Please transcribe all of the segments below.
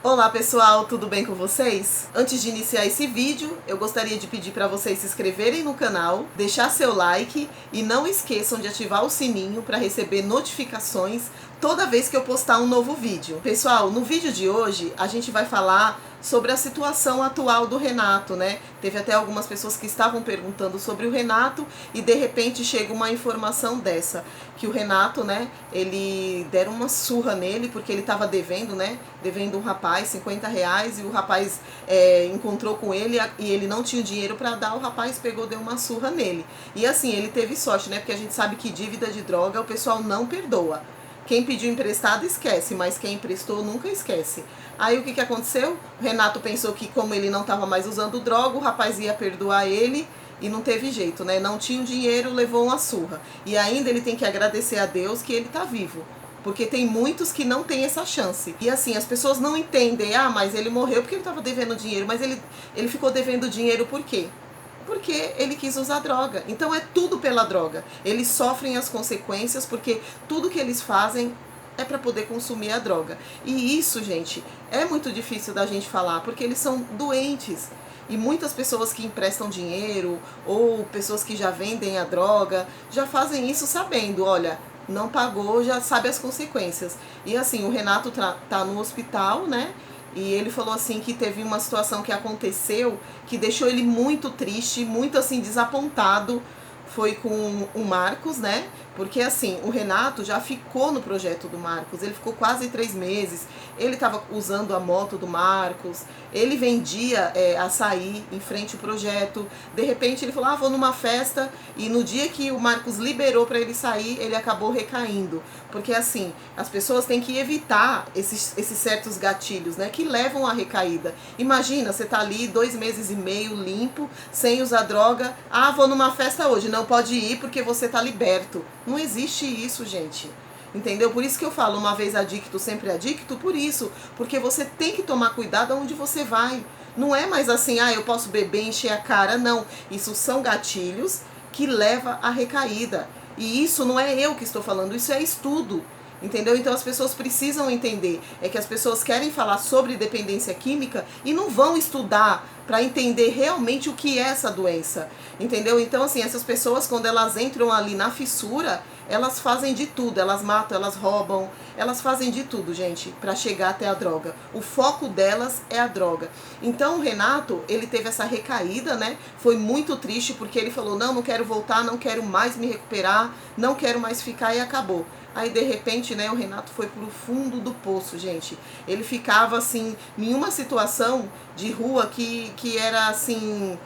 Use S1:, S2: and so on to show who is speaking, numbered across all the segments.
S1: Olá pessoal, tudo bem com vocês? Antes de iniciar esse vídeo, eu gostaria de pedir para vocês se inscreverem no canal, deixar seu like e não esqueçam de ativar o sininho para receber notificações toda vez que eu postar um novo vídeo. Pessoal, no vídeo de hoje a gente vai falar sobre a situação atual do Renato, né? Teve até algumas pessoas que estavam perguntando sobre o Renato e de repente chega uma informação dessa, que o Renato, né, ele deram uma surra nele porque ele estava devendo, né? Devendo um rapaz R$50 e o rapaz encontrou com ele e ele não tinha dinheiro para dar, o rapaz pegou, deu uma surra nele. E assim, ele teve sorte, né? Porque a gente sabe que dívida de droga o pessoal não perdoa. Quem pediu emprestado esquece, mas quem emprestou nunca esquece. Aí o que aconteceu? O Renato pensou que como ele não estava mais usando droga, o rapaz ia perdoar ele e não teve jeito, né? Não tinha o dinheiro, levou uma surra. E ainda ele tem que agradecer a Deus que ele está vivo. Porque tem muitos que não têm essa chance. E assim, as pessoas não entendem, mas ele morreu porque ele estava devendo dinheiro. Mas ele ficou devendo dinheiro por quê? Porque ele quis usar droga. Então é tudo pela droga. Eles sofrem as consequências porque tudo que eles fazem é para poder consumir a droga. E isso, gente, é muito difícil da gente falar, porque eles são doentes. E muitas pessoas que emprestam dinheiro ou pessoas que já vendem a droga já fazem isso sabendo, olha, não pagou, já sabe as consequências. E assim, o Renato tá no hospital, né? E ele falou assim que teve uma situação que aconteceu que deixou ele muito triste, muito assim desapontado. Foi com o Marcos, né? Porque assim, o Renato já ficou no projeto do Marcos, ele ficou quase 3 meses, ele estava usando a moto do Marcos, ele vendia açaí em frente ao projeto, de repente ele falou, vou numa festa, e no dia que o Marcos liberou para ele sair, ele acabou recaindo, porque assim, as pessoas têm que evitar esses certos gatilhos, né, que levam à recaída. Imagina, você tá ali 2 meses e meio limpo, sem usar droga, vou numa festa hoje, não pode ir porque você tá liberto. Não existe isso, gente. Entendeu? Por isso que eu falo, uma vez adicto, sempre adicto, por isso. Porque você tem que tomar cuidado aonde você vai. Não é mais assim, eu posso beber, encher a cara, não. Isso são gatilhos que levam à recaída. E isso não é eu que estou falando, isso é estudo. Entendeu? Então as pessoas precisam entender, é que as pessoas querem falar sobre dependência química e não vão estudar para entender realmente o que é essa doença, entendeu? Então assim, essas pessoas quando elas entram ali na fissura, elas fazem de tudo, elas matam, elas roubam, elas fazem de tudo, gente, para chegar até a droga. O foco delas é a droga. Então o Renato, ele teve essa recaída, né? Foi muito triste porque ele falou, não quero voltar, não quero mais me recuperar, não quero mais ficar e acabou. Aí, de repente, né, o Renato foi pro fundo do poço, gente. Ele ficava, assim, em uma situação de rua que era, assim,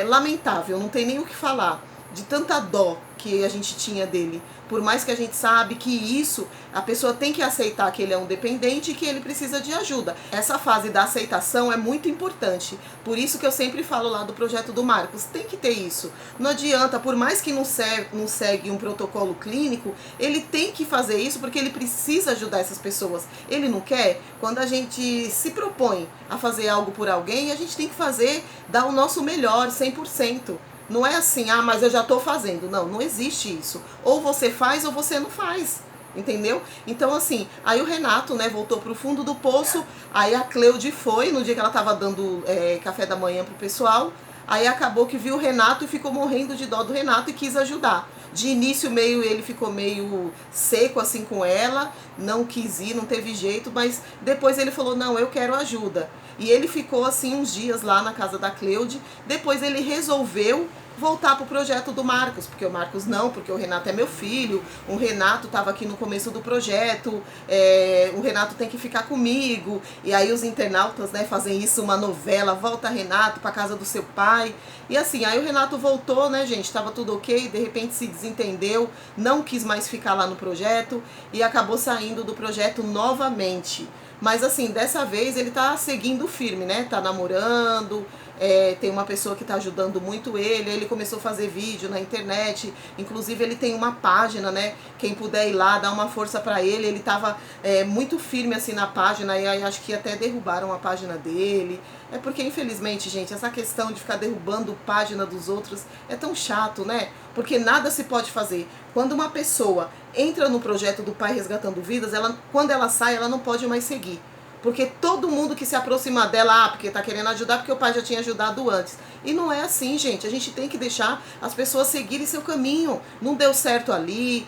S1: lamentável, não tem nem o que falar. De tanta dó que a gente tinha dele. Por mais que a gente sabe que isso, a pessoa tem que aceitar que ele é um dependente e que ele precisa de ajuda. Essa fase da aceitação é muito importante. Por isso que eu sempre falo lá do projeto do Marcos, tem que ter isso. Não adianta, por mais que não segue um protocolo clínico, ele tem que fazer isso porque ele precisa ajudar essas pessoas. Ele não quer? Quando a gente se propõe a fazer algo por alguém, a gente tem que fazer, dar o nosso melhor, 100%. Não é assim, mas eu já estou fazendo. Não existe isso. Ou você faz ou você não faz. Entendeu? Então assim, aí o Renato, né, voltou pro fundo do poço. Aí a Cleude foi, no dia que ela estava dando café da manhã pro pessoal. Aí acabou que viu o Renato e ficou morrendo de dó do Renato e quis ajudar. De início ele ficou meio seco assim com ela, não quis ir, não teve jeito, mas depois ele falou, não, eu quero ajuda. E ele ficou assim uns dias lá na casa da Cleude, depois ele resolveu voltar pro projeto do Marcos, porque o Marcos não, porque o Renato é meu filho, o Renato estava aqui no começo do projeto, o Renato tem que ficar comigo, e aí os internautas, né, fazem isso, uma novela, volta Renato para casa do seu pai, e assim, aí o Renato voltou, né, gente, estava tudo ok, de repente se desentendeu, não quis mais ficar lá no projeto, e acabou saindo do projeto novamente. Mas assim, dessa vez ele tá seguindo firme, né? Tá namorando, tem uma pessoa que tá ajudando muito ele começou a fazer vídeo na internet, inclusive ele tem uma página, né? Quem puder ir lá, dar uma força pra ele tava muito firme assim na página, e aí acho que até derrubaram a página dele. É porque infelizmente, gente, essa questão de ficar derrubando página dos outros é tão chato, né? Porque nada se pode fazer. Quando uma pessoa entra no projeto do Pai Resgatando Vidas, quando ela sai, ela não pode mais seguir. Porque todo mundo que se aproxima dela, porque tá querendo ajudar, porque o pai já tinha ajudado antes. E não é assim, gente. A gente tem que deixar as pessoas seguirem seu caminho. Não deu certo ali,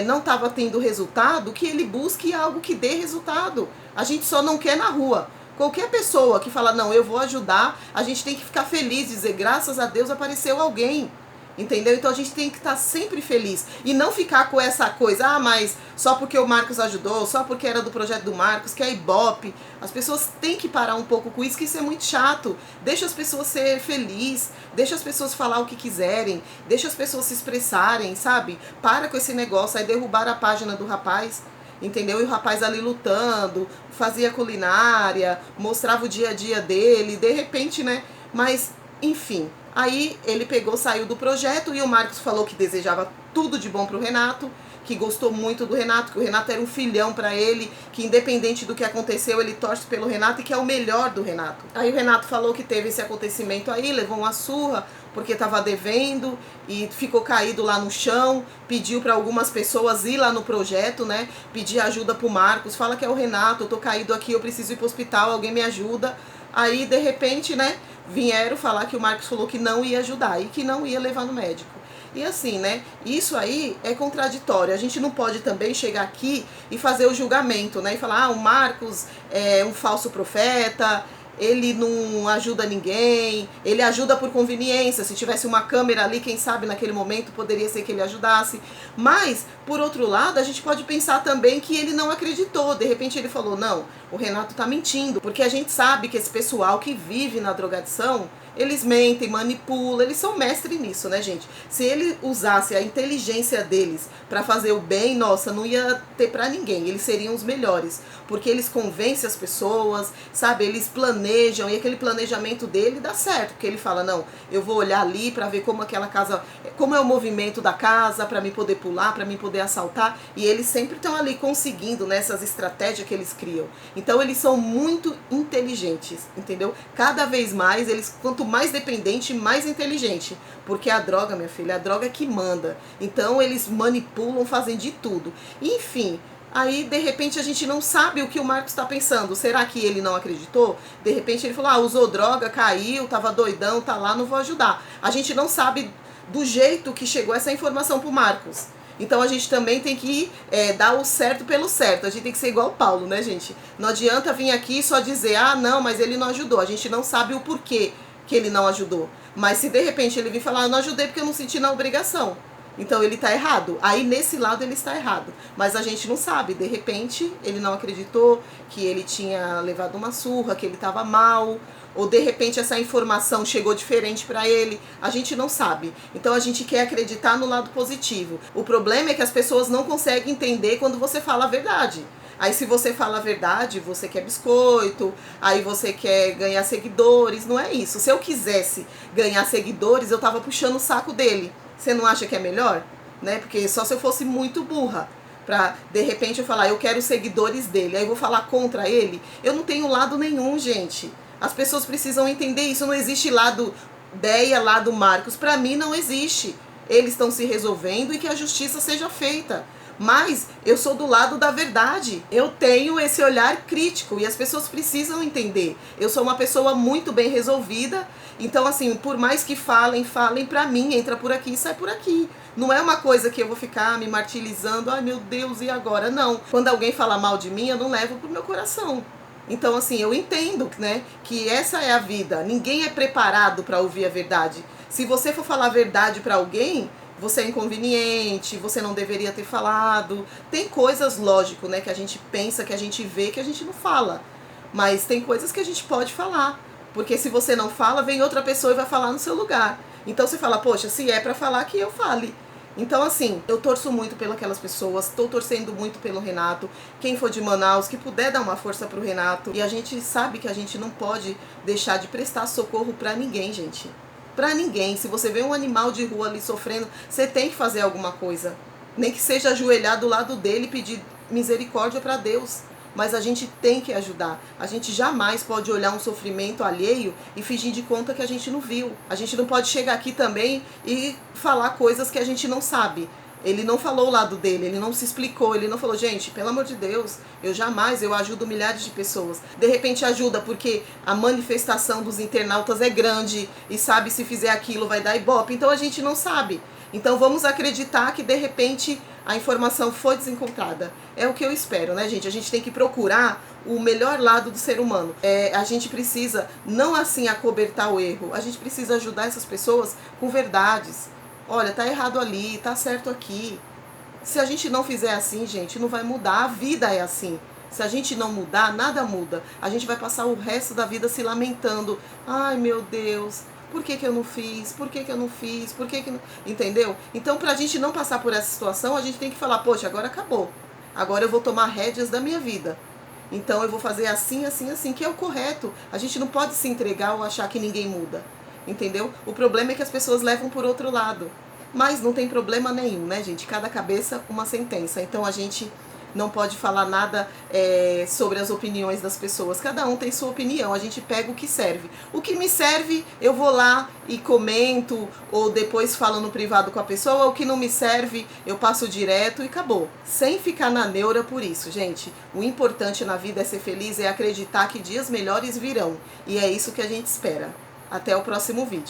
S1: não estava tendo resultado, que ele busque algo que dê resultado. A gente só não quer na rua. Qualquer pessoa que fala, não, eu vou ajudar, a gente tem que ficar feliz, dizer, graças a Deus apareceu alguém. Entendeu? Então a gente tem que estar sempre feliz e não ficar com essa coisa, mas só porque o Marcos ajudou, só porque era do projeto do Marcos, que é Ibope. As pessoas têm que parar um pouco com isso, que isso é muito chato. Deixa as pessoas ser felizes, deixa as pessoas falar o que quiserem, deixa as pessoas se expressarem, sabe? Para com esse negócio, aí derrubaram a página do rapaz. Entendeu? E o rapaz ali lutando, fazia culinária, mostrava o dia a dia dele, de repente, né? Mas, enfim, aí ele pegou, saiu do projeto e o Marcos falou que desejava tudo de bom pro Renato, que gostou muito do Renato, que o Renato era um filhão para ele, que independente do que aconteceu, ele torce pelo Renato e que é o melhor do Renato. Aí o Renato falou que teve esse acontecimento aí, levou uma surra, porque estava devendo e ficou caído lá no chão, pediu para algumas pessoas ir lá no projeto, né, pedir ajuda pro Marcos, fala que é o Renato, eu tô caído aqui, eu preciso ir pro hospital, alguém me ajuda. Aí, de repente, né, vieram falar que o Marcos falou que não ia ajudar e que não ia levar no médico. E assim, né, isso aí é contraditório. A gente não pode também chegar aqui e fazer o julgamento, né, e falar, o Marcos é um falso profeta, ele não ajuda ninguém, ele ajuda por conveniência. Se tivesse uma câmera ali, quem sabe naquele momento poderia ser que ele ajudasse. Mas, por outro lado, a gente pode pensar também que ele não acreditou. De repente ele falou, não, o Renato tá mentindo. Porque a gente sabe que esse pessoal que vive na drogadição, eles mentem, manipulam, eles são mestres nisso, né, gente? Se ele usasse a inteligência deles para fazer o bem, nossa, não ia ter para ninguém, eles seriam os melhores, porque eles convencem as pessoas, sabe? Eles planejam e aquele planejamento dele dá certo, porque ele fala, não, eu vou olhar ali para ver como aquela casa, como é o movimento da casa, para mim poder pular, para mim poder assaltar, e eles sempre estão ali conseguindo nessas estratégias que eles criam. Então eles são muito inteligentes, entendeu? Cada vez mais eles, quanto mais dependente, mais inteligente. Porque a droga, minha filha, a droga é que manda. Então eles manipulam, fazem de tudo. Enfim, aí de repente a gente não sabe o que o Marcos está pensando. Será que ele não acreditou? De repente ele falou, usou droga, caiu, tava doidão, tá lá, não vou ajudar. A gente não sabe do jeito que chegou essa informação pro Marcos. Então a gente também tem que dar o certo pelo certo. A gente tem que ser igual o Paulo, né, gente? Não adianta vir aqui só dizer, não, mas ele não ajudou. A gente não sabe o porquê que ele não ajudou. Mas se de repente ele vir falar, eu não ajudei porque eu não senti na obrigação, então ele está errado. Aí nesse lado ele está errado. Mas a gente não sabe. De repente ele não acreditou que ele tinha levado uma surra, que ele estava mal. Ou de repente essa informação chegou diferente para ele. A gente não sabe. Então a gente quer acreditar no lado positivo. O problema é que as pessoas não conseguem entender quando você fala a verdade. Aí se você fala a verdade, você quer biscoito, aí você quer ganhar seguidores, não é isso. Se eu quisesse ganhar seguidores, eu tava puxando o saco dele. Você não acha que é melhor? Né? Porque só se eu fosse muito burra, pra de repente eu falar, eu quero seguidores dele, aí eu vou falar contra ele. Eu não tenho lado nenhum, gente. As pessoas precisam entender isso, não existe lado Deia, lado Marcos. Pra mim não existe. Eles estão se resolvendo e que a justiça seja feita. Mas eu sou do lado da verdade. Eu tenho esse olhar crítico e as pessoas precisam entender. Eu sou uma pessoa muito bem resolvida. Então, assim, por mais que falem pra mim, entra por aqui e sai por aqui. Não é uma coisa que eu vou ficar me martirizando, ai meu Deus, e agora? Não. Quando alguém fala mal de mim, eu não levo pro meu coração. Então, assim, eu entendo, né, que essa é a vida. Ninguém é preparado para ouvir a verdade. Se você for falar a verdade para alguém, você é inconveniente, você não deveria ter falado. Tem coisas, lógico, né, que a gente pensa, que a gente vê, que a gente não fala. Mas tem coisas que a gente pode falar. Porque se você não fala, vem outra pessoa e vai falar no seu lugar. Então você fala, poxa, se é para falar, que eu fale. Então, assim, eu torço muito pelas pessoas, estou torcendo muito pelo Renato. Quem for de Manaus, que puder dar uma força pro Renato. E a gente sabe que a gente não pode deixar de prestar socorro para ninguém, gente. Pra ninguém. Se você vê um animal de rua ali sofrendo, você tem que fazer alguma coisa. Nem que seja ajoelhar do lado dele e pedir misericórdia para Deus. Mas a gente tem que ajudar. A gente jamais pode olhar um sofrimento alheio e fingir de conta que a gente não viu. A gente não pode chegar aqui também e falar coisas que a gente não sabe. Ele não falou o lado dele, ele não se explicou, ele não falou, gente, pelo amor de Deus, eu ajudo milhares de pessoas. De repente ajuda porque a manifestação dos internautas é grande e sabe se fizer aquilo vai dar ibope, então a gente não sabe. Então vamos acreditar que de repente a informação foi desencontrada. É o que eu espero, né, gente? A gente tem que procurar o melhor lado do ser humano. A gente precisa não assim acobertar o erro, a gente precisa ajudar essas pessoas com verdades. Olha, tá errado ali, tá certo aqui. Se a gente não fizer assim, gente, não vai mudar. A vida é assim. Se a gente não mudar, nada muda. A gente vai passar o resto da vida se lamentando. Ai, meu Deus, por que eu não fiz? Por que eu não fiz? Por que não... Entendeu? Então, pra gente não passar por essa situação, a gente tem que falar, poxa, agora acabou. Agora eu vou tomar rédeas da minha vida. Então eu vou fazer assim, assim, assim, que é o correto. A gente não pode se entregar ou achar que ninguém muda. Entendeu? O problema é que as pessoas levam por outro lado. Mas não tem problema nenhum, né, gente? Cada cabeça uma sentença. Então a gente não pode falar nada sobre as opiniões das pessoas. Cada um tem sua opinião. A gente pega o que serve. O que me serve, eu vou lá e comento, ou depois falo no privado com a pessoa. O que não me serve, eu passo direto e acabou. Sem ficar na neura por isso, gente. O importante na vida é ser feliz, é acreditar que dias melhores virão. E é isso que a gente espera. Até o próximo vídeo.